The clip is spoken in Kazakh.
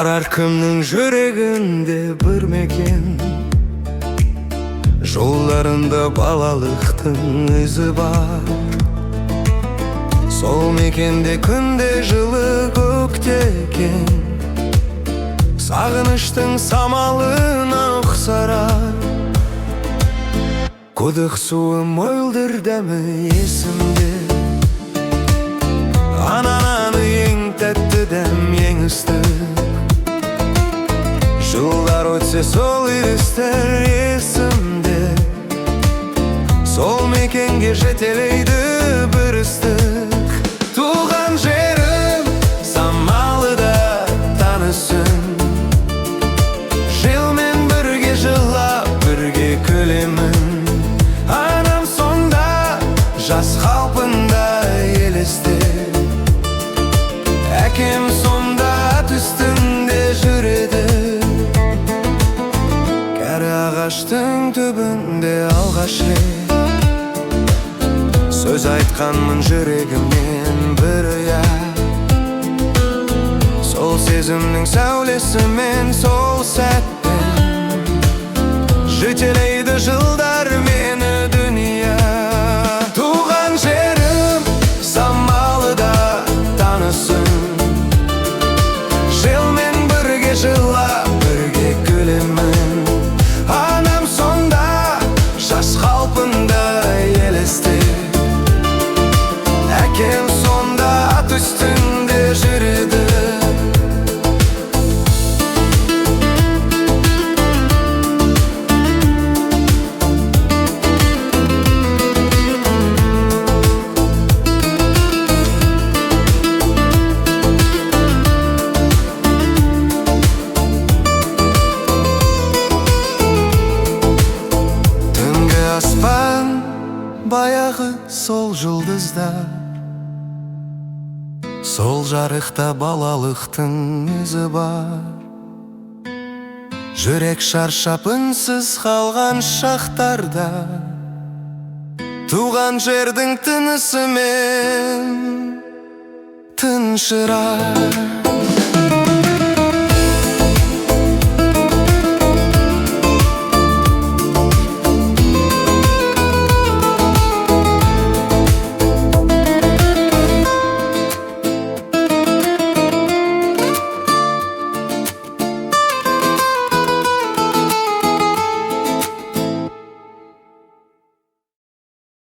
Бар әркімнің жүрегінде бір мекен, жолдарында балалықтың ізі бар. Сол мекенде күнде жылы көктекен, сағыныштың самалына ұқсарар. Құдық суы мөлдір дәмі есімде, ананы ең тәтті дәм ең ыстық. Жылдар өтсе сол иістер есімде, сол мекенге жетелейді бір ыстық. Туған жерім Самалыда танысың, желмен бірге жылап бірге күлемін. Анам сонда жас қалпында елесте, әкем сонда ат үстінде жүреді. Кәрі ағаштың түбінде алғаш рет сөз айтқанмын жүрегімнен бір ұят. Сол сезімнің сәулесімен сол сәтпен жетелейді жылдар мені дүния. Туған жерім Самалыда танысың, желмен бірге жылап бірге күлемін. Анам сонда жас қалпында елесте, әкем сонда ат үстінде жүреді. Баяғы сол жұлдыздар, сол жарықта балалықтың ізі бар. Жүрек шаршап үнсіз қалған шақтарда, туған жердің тынысымен тыншырар.